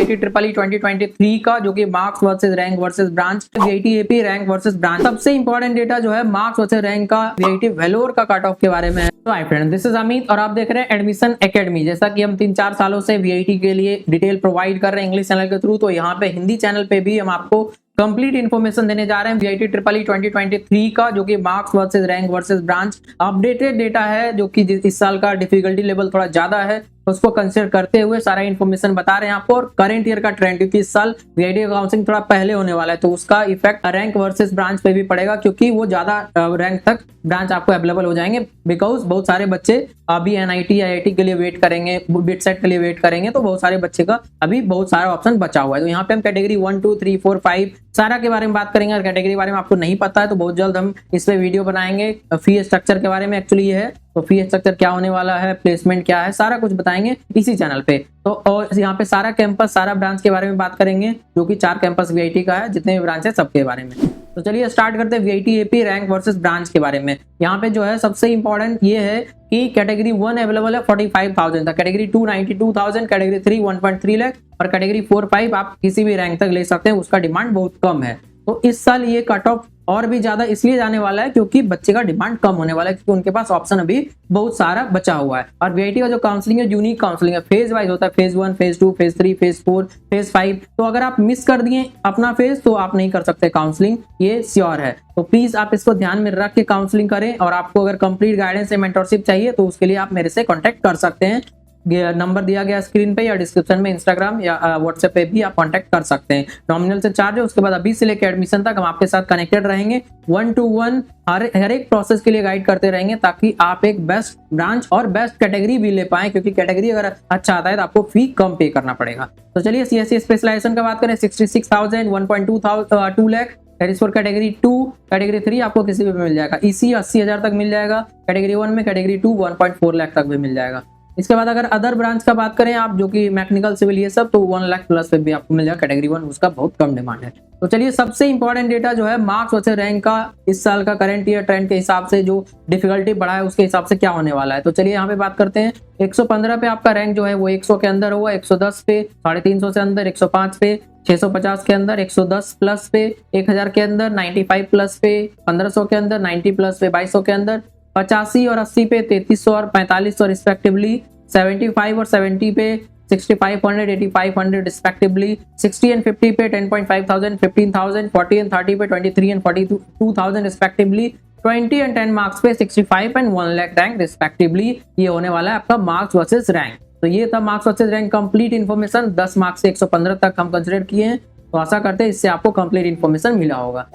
VIT triple E 2023 का, जो कि marks versus rank versus branch, VIT AP rank versus branch. सबसे important data जो है मार्क्स वर्सेस रैंक का वीआईटी वेलोर का कट ऑफ के बारे में है। तो hi friend, this is Amit और आप देख रहे हैं एडमिशन एकेडमी। जैसा कि हम 3-4 सालों से वीआईटी के लिए डिटेल प्रोवाइड कर रहे हैं इंग्लिश चैनल के थ्रू, तो यहाँ पे हिंदी चैनल पे भी हम आपको कंप्लीट इन्फॉर्मेशन देने जा रहे हैं वीआईटी ट्रिपल ई 2023 का, जो कि marks versus rank versus branch updated data है, जो कि इस साल का डिफिकल्टी लेवल थोड़ा ज्यादा है, उसको कंसीडर करते हुए सारा इन्फॉर्मेशन बता रहे हैं आपको। और करंट ईयर का ट्रेंड, क्योंकि इस साल वीआईटी काउंसलिंग थोड़ा पहले होने वाला है, तो उसका इफेक्ट रैंक वर्सेस ब्रांच पे भी पड़ेगा, क्योंकि वो ज्यादा रैंक तक ब्रांच आपको अवेलेबल हो जाएंगे। बिकॉज बहुत सारे बच्चे अभी एनआईटी आईआईटी के लिए वेट करेंगे, बिट सेट के लिए वेट करेंगे, तो बहुत सारे बच्चे का अभी बहुत सारा ऑप्शन बचा हुआ है। तो यहाँ पे हम कैटेगरी 1, 2, 3, 4, 5 सारा के बारे में बात करेंगे। और कैटेगरी के बारे में आपको नहीं पता है तो बहुत जल्द हम इस पे वीडियो बनाएंगे। फी स्ट्रक्चर के बारे में एक्चुअली ये है, तो फी स्ट्रक्चर क्या होने वाला है, प्लेसमेंट क्या है, सारा कुछ बताएंगे इसी चैनल पे। तो और यहाँ पे सारा कैंपस, सारा ब्रांच के बारे में बात करेंगे, जो कि 4 कैंपस वीआईटी का है, जितने भी ब्रांच है सबके बारे में। तो चलिए स्टार्ट करते हैं VIT AP rank versus branch के बारे में। यहाँ पे जो है सबसे इंपॉर्टेंट ये है कि कैटेगरी 1 अवेलेबल है 45,000 तक, कैटेगरी 2 92,000, कैटेगरी 3 1.3 लाख और कैटेगरी 4, 5 आप किसी भी रैंक तक ले सकते हैं, उसका डिमांड बहुत कम है। तो इस साल ये कट ऑफ और भी ज्यादा इसलिए जाने वाला है क्योंकि बच्चे का डिमांड कम होने वाला है, क्योंकि उनके पास ऑप्शन अभी बहुत सारा बचा हुआ है। और वीआईटी का जो काउंसलिंग है यूनिक काउंसलिंग है, फेज वाइज होता है, phase 1, phase 2, phase 3, phase 4, phase 5। तो अगर आप मिस कर दिए अपना फेज तो आप नहीं कर सकते काउंसलिंग, ये श्योर है। तो प्लीज आप इसको ध्यान में रख के काउंसलिंग करें। और आपको अगर कंप्लीट गाइडेंस या मेंटरशिप चाहिए तो उसके लिए आप मेरे से कॉन्टेक्ट कर सकते हैं। नंबर दिया गया स्क्रीन पे या डिस्क्रिप्शन में, इंस्टाग्राम या व्हाट्सएप पे भी आप कांटेक्ट कर सकते हैं। नॉमिनल से चार्ज है, उसके बाद अभी से लेकर एडमिशन तक हम आपके साथ कनेक्टेड रहेंगे, 1 to 1 हर एक प्रोसेस के लिए गाइड करते रहेंगे, ताकि आप एक बेस्ट ब्रांच और बेस्ट कैटेगरी भी ले पाए, क्योंकि कैटेगरी अगर अच्छा आता है तो आपको फी कम पे करना पड़ेगा। तो चलिए सीएससी स्पेशलाइजेशन का बात करें, 66,000 1.2 लाख फॉर कैटेगरी 2, कैटेगरी 3 आपको किसी भी मिल जाएगा। ईसी 80,000 तक मिल जाएगा, कैटेगरी 1 में, कैटेगरी 2 1.4 लाख तक भी मिल जाएगा। इसके बाद अगर अदर ब्रांच का बात करें आप, जो कि मैकेनिकल सिविल ये सब, तो 1 लाख प्लस पे भी आपको मिल जाएगा कैटेगरी 1, उसका बहुत कम डिमांड है। तो चलिए सबसे इंपॉर्टेंट डेटा जो है मार्क्स वर्सेस रैंक का, इस साल का करंट ईयर ट्रेंड के हिसाब से जो डिफिकल्टी बढ़ा है उसके हिसाब से क्या होने वाला है। तो चलिए यहाँ पे बात करते हैं। 115 पे आपका रैंक जो है वो 100 के अंदर होगा, 110 पे, 350 से अंदर 105 पे, 650 के अंदर 110 प्लस पे, 1000 के अंदर 95 प्लस पे, 1500 के अंदर 90 प्लस पे, 2200 के अंदर 85 और 80 पे, 3300 और 4500 रिस्पेक्टिवली, 75 और 70 पे 6500 8500 रिस्पेक्टिवली, 60 एंड 50 पे 10,500 15,000, 40 एंड 30 पे 23 एंड 42,000 रिस्पेक्टिवली, 20 एंड 10 मार्क्स पे 65 एंड 1 लाख रैंक रिस्पेक्टिवली। ये होने वाला है आपका मार्क्स वर्सेस रैंक। तो ये था marks versus rank complete information. 10 marks से 115 तक हम कंसिडर किए हैं, तो आशा करते हैं इससे आपको कंप्लीट इन्फॉर्मेशन मिला होगा।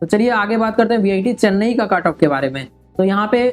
तो चलिए आगे बात करते हैं वीआईटी चेन्नई का कट ऑफ के बारे में। तो यहाँ पे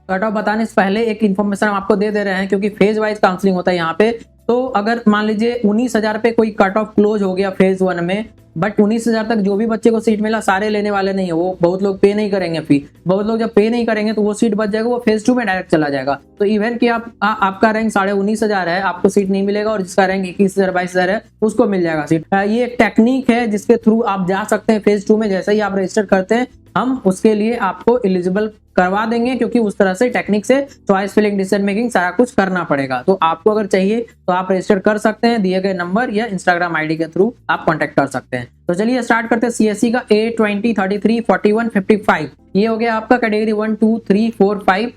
कट ऑफ बताने से पहले एक इन्फॉर्मेशन हम आपको दे रहे हैं, क्योंकि फेज वाइज काउंसलिंग होता है यहाँ पे। तो अगर मान लीजिए 19,000 पे कोई कट ऑफ क्लोज हो गया फेज 1 में, बट 19,000 तक जो भी बच्चे को सीट मिला सारे लेने वाले नहीं है, वो बहुत लोग पे नहीं करेंगे फी। बहुत लोग जब पे नहीं करेंगे तो वो सीट बच जाएगा, वो फेज 2 में डायरेक्ट चला जाएगा। तो इवन कि आपका रैंक 19,500 है, आपको सीट नहीं मिलेगा, और जिसका रैंक 21,000 22,000 है उसको मिल जाएगा सीट। ये एक टेक्निक है जिसके थ्रू आप जा सकते हैं फेज 2 में। जैसे ही आप रजिस्टर करते हैं हम उसके लिए आपको एलिजिबल करवा देंगे, क्योंकि उस तरह से टेक्निक से चॉइस फिलिंग, डिसीजन मेकिंग सारा कुछ करना पड़ेगा। तो आपको अगर चाहिए तो आप रजिस्टर कर सकते हैं, दिए गए नंबर या इंस्टाग्राम आईडी के थ्रू आप कांटेक्ट कर सकते हैं। तो चलिए स्टार्ट करते हैं सीएससी का। A20 33 41 55 ये हो गया आपका कैटेगरी 1 2 3 4 5,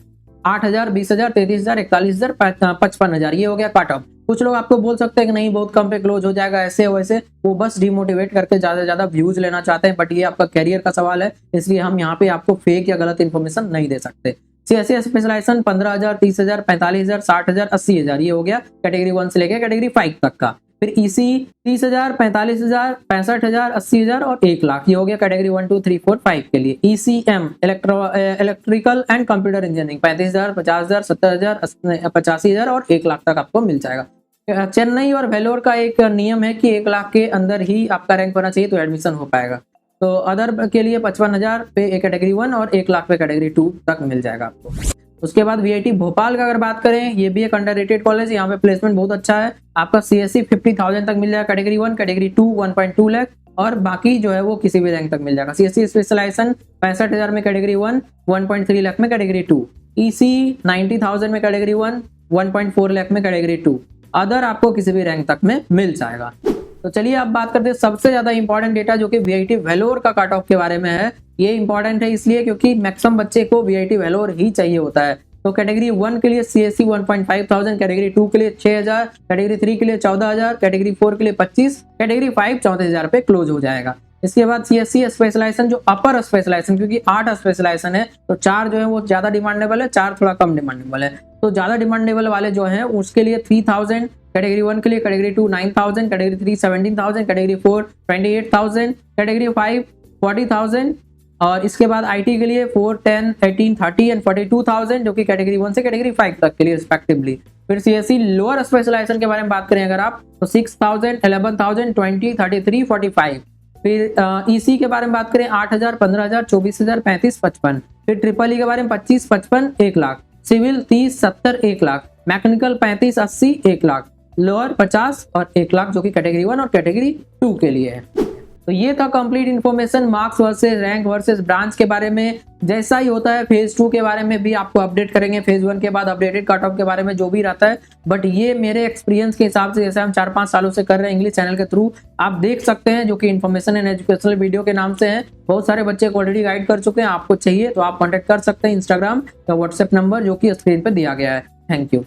8,000 20,000 33,000 41,000 55,000, ये हो गया कट ऑफ। कुछ लोग आपको बोल सकते हैं कि नहीं बहुत कम पे क्लोज हो जाएगा, ऐसे वैसे, वो बस डिमोटिवेट करके ज्यादा से ज्यादा व्यूज लेना चाहते हैं। बट ये आपका कैरियर का सवाल है, इसलिए हम यहाँ पे आपको फेक या गलत इन्फॉर्मेशन नहीं दे सकते। सीएससी स्पेशलाइजेशन 15,000 30,000 45,000 60,000 80,000, ये हो गया कैटेगरी 1 से लेकर कैटेगरी 5 तक का। फिर ईसी 30,000 45,000 65,000 80,000 और 1 लाख, ये हो गया कैटेगरी 1 2 3 4 5 के लिए। ECM electrical and computer engineering 35,000 50,000 70,000 85,000 और 1 लाख तक आपको मिल जाएगा। चेन्नई और वेलोर का एक नियम है कि 1 लाख के अंदर ही आपका रैंक होना चाहिए तो एडमिशन हो पाएगा। तो अदर के लिए 55,000 पे कैटेगरी 1 और 1 लाख पे कैटेगरी 2 तक मिल जाएगा आपको। उसके बाद वीआईटी भोपाल का अगर बात करें, ये भी एक अंडररेटेड कॉलेज है, यहाँ पे प्लेसमेंट बहुत अच्छा है। आपका सीएससी 50,000 तक मिल जाएगा कैटेगरी 1, कैटेगरी 2 1.2 लाख और बाकी जो है वो किसी भी रैंक तक मिल जाएगा। सीएससी स्पेशलाइजेशन 65,000 में कैटेगरी 1, 1.3 लाख में कैटेगरी 2, ईसी 90,000 में कैटेगरी 1, 1.4 लाख में कैटेगरी 2, अदर आपको किसी भी रैंक तक में मिल जाएगा। तो चलिए अब बात करते हैं सबसे ज्यादा इंपॉर्टेंट डेटा जो कि वीआईटी वेलोर का कट ऑफ के बारे में है। ये इंपॉर्टेंट है इसलिए क्योंकि मैक्सिमम बच्चे को वीआईटी वेलोर ही चाहिए होता है। तो कैटेगरी 1 के लिए सीएससी 1.5,000, कैटेगरी 2 के लिए 6,000, कैटेगरी 3 के लिए 14,000, कैटेगरी 4 के लिए 25, कैटेगरी 5 34,000 पे क्लोज हो जाएगा। इसके बाद सीएससी स्पेशलाइजेशन जो अपर स्पेशलाइजेशन, क्योंकि 8 स्पेशलाइजेशन है तो 4 जो है वो ज्यादा डिमांडेबल है, 4 थोड़ा कम डिमांडेबल है। तो ज्यादा डिमांडेबल वाले जो है उसके लिए 3,000, कैटेगरी 1 के लिए, कैटेगरी 2 9,000, कैटेगरी 3 17,000, कैटेगरी 4 28,000, कैटेगरी 5 40,000 और इसके बाद आईटी के लिए 4 10 18 30 एंड 42,000 जो कि कैटेगरी 1 से कैटेगरी 5 तक के लिए रिस्पेक्टिवली। फिर सीएससी लोअर स्पेशलाइजेशन के बारे में बात करें अगर आप तो 6,000 11,000 20 33 45। फिर ईसी के बारे में बात करें 8,000 15,000 24,000 35 55। फिर ट्रिपल ई के बारे में 25 55 1 lakh, civil 30 70 1 lakh, mechanical 35 80 1 lakh, lower 50 और 1 लाख जो कि कैटेगरी 1 और कैटेगरी 2 के लिए है। तो ये था complete information marks versus rank versus branch के बारे में। जैसा ही होता है फेज 2 के बारे में भी आपको अपडेट करेंगे, फेज 1 के बाद अपडेटेड कट ऑफ के बारे में जो भी रहता है। बट ये मेरे एक्सपीरियंस के हिसाब से जैसे हम 4-5 सालों से कर रहे हैं इंग्लिश चैनल के थ्रू, आप देख सकते हैं जो कि इन्फॉर्मेशन एंड एजुकेशनल वीडियो के नाम से है। बहुत सारे बच्चे को ऑलरेडी गाइड कर चुके हैं। आपको चाहिए तो आप कॉन्टेक्ट कर सकते हैं इंस्टाग्राम या व्हाट्सएप नंबर जो कि स्क्रीन पर दिया गया है। Thank you.